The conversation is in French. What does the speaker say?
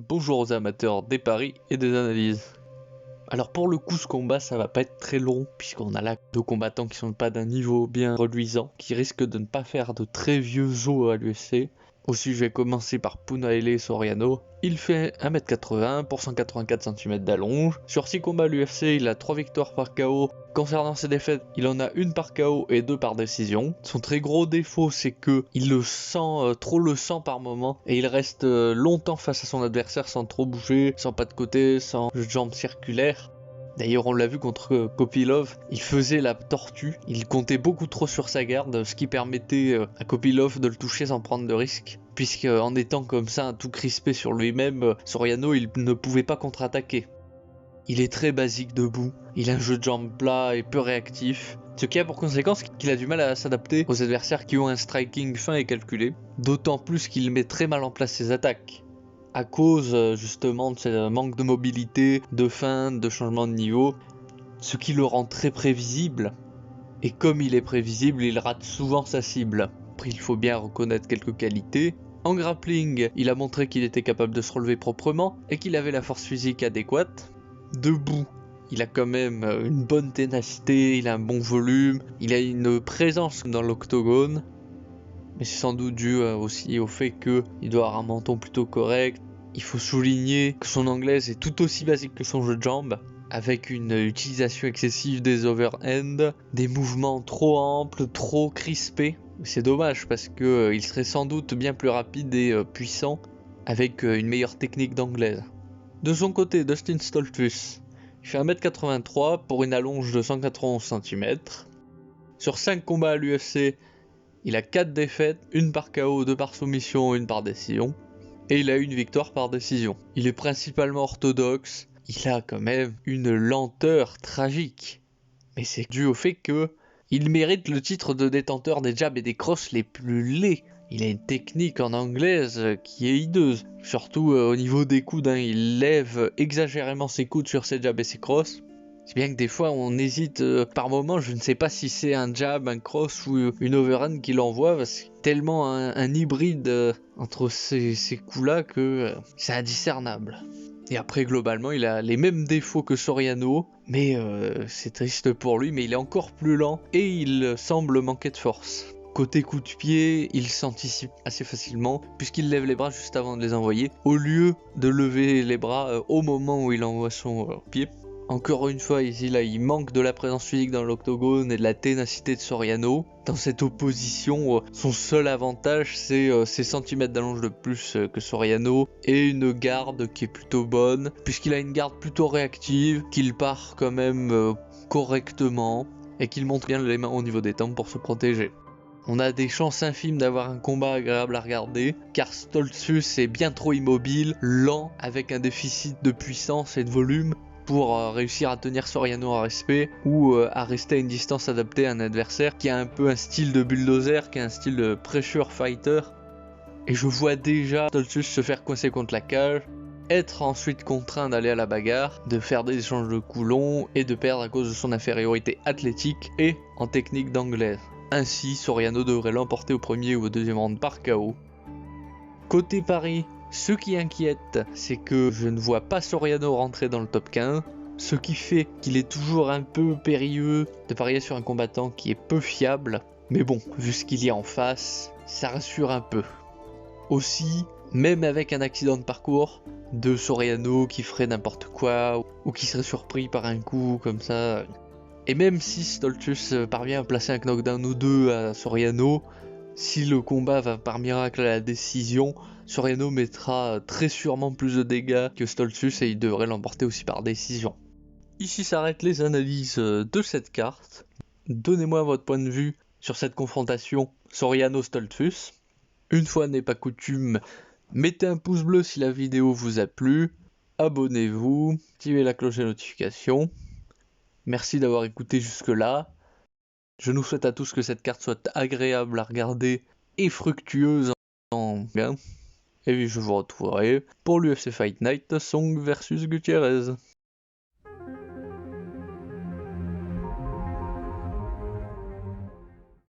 bonjour aux amateurs des paris et des analyses. Alors pour le coup ce combat ça va pas être très long puisqu'on a là deux combattants qui sont pas d'un niveau bien reluisant, qui risquent de ne pas faire de très vieux os à l'UFC. Aussi je vais commencer par Punahele Soriano. Il fait 1m80 pour 184 cm d'allonge. Sur 6 combats à l'UFC il a 3 victoires par KO. Concernant ses défaites, il en a une par KO et 2 par décision. Son très gros défaut c'est que il le sent, trop le sent par moment, et il reste longtemps face à son adversaire sans trop bouger, sans pas de côté, sans jambes circulaires. D'ailleurs on l'a vu contre Kopylov, il faisait la tortue, il comptait beaucoup trop sur sa garde, ce qui permettait à Kopylov de le toucher sans prendre de risque. Puisque en étant comme ça tout crispé sur lui-même, Soriano il ne pouvait pas contre-attaquer. Il est très basique debout, il a un jeu de jambes plat et peu réactif, ce qui a pour conséquence qu'il a du mal à s'adapter aux adversaires qui ont un striking fin et calculé, d'autant plus qu'il met très mal en place ses attaques, à cause justement de ce manque de mobilité, de feinte, de changement de niveau, ce qui le rend très prévisible, et comme il est prévisible, il rate souvent sa cible. Après il faut bien reconnaître quelques qualités. En grappling, il a montré qu'il était capable de se relever proprement et qu'il avait la force physique adéquate. Debout, il a quand même une bonne ténacité, il a un bon volume, il a une présence dans l'octogone. Mais c'est sans doute dû aussi au fait qu'il doit avoir un menton plutôt correct. Il faut souligner que son anglaise est tout aussi basique que son jeu de jambes, avec une utilisation excessive des overhands, des mouvements trop amples, trop crispés. C'est dommage parce qu'il serait sans doute bien plus rapide et puissant avec une meilleure technique d'anglaise. De son côté, Dustin Stoltzfus, il fait 1m83 pour une allonge de 191 cm. Sur 5 combats à l'UFC, il a 4 défaites, une par KO, 2 par soumission, une par décision. Et il a une victoire par décision. Il est principalement orthodoxe, il a quand même une lenteur tragique. Mais c'est dû au fait que il mérite le titre de détenteur des jabs et des crosses les plus laids. Il a une technique en anglaise qui est hideuse, surtout au niveau des coudes, il lève exagérément ses coudes sur ses jabs et ses crosses. C'est bien que des fois on hésite par moment, je ne sais pas si c'est un jab, un cross ou une overhand qu'il envoie, parce que c'est tellement un hybride entre ces coups là que c'est indiscernable. Et après globalement il a les mêmes défauts que Soriano, mais c'est triste pour lui, mais il est encore plus lent et il semble manquer de force. Côté coup de pied, il s'anticipe assez facilement puisqu'il lève les bras juste avant de les envoyer, au lieu de lever les bras au moment où il envoie son pied. Encore une fois ici là il manque de la présence physique dans l'octogone et de la ténacité de Soriano. Dans cette opposition, son seul avantage c'est ses centimètres d'allonge de plus que Soriano et une garde qui est plutôt bonne, puisqu'il a une garde plutôt réactive, qu'il part quand même correctement et qu'il monte bien les mains au niveau des tempes pour se protéger. On a des chances infimes d'avoir un combat agréable à regarder, car Stoltzfus est bien trop immobile, lent, avec un déficit de puissance et de volume pour réussir à tenir Soriano en respect ou à rester à une distance adaptée à un adversaire qui a un peu un style de bulldozer, qui a un style de pressure fighter. Et je vois déjà Stoltzfus se faire coincer contre la cage, être ensuite contraint d'aller à la bagarre, de faire des échanges de coups longs et de perdre à cause de son infériorité athlétique et en technique d'anglaise. Ainsi, Soriano devrait l'emporter au premier ou au deuxième round par KO. Côté Paris, ce qui inquiète, c'est que je ne vois pas Soriano rentrer dans le top 15, ce qui fait qu'il est toujours un peu périlleux de parier sur un combattant qui est peu fiable. Mais bon, vu ce qu'il y a en face, ça rassure un peu. Aussi, même avec un accident de parcours de Soriano qui ferait n'importe quoi ou qui serait surpris par un coup comme ça, et même si Stoltzfus parvient à placer un knockdown ou deux à Soriano, si le combat va par miracle à la décision, Soriano mettra très sûrement plus de dégâts que Stoltzfus et il devrait l'emporter aussi par décision. Ici s'arrêtent les analyses de cette carte. Donnez-moi votre point de vue sur cette confrontation Soriano-Stoltzfus. Une fois n'est pas coutume, mettez un pouce bleu si la vidéo vous a plu, abonnez-vous, activez la cloche de notification. Merci d'avoir écouté jusque-là. Je nous souhaite à tous que cette carte soit agréable à regarder et fructueuse en gain. Et je vous retrouverai pour l'UFC Fight Night Song vs Gutierrez.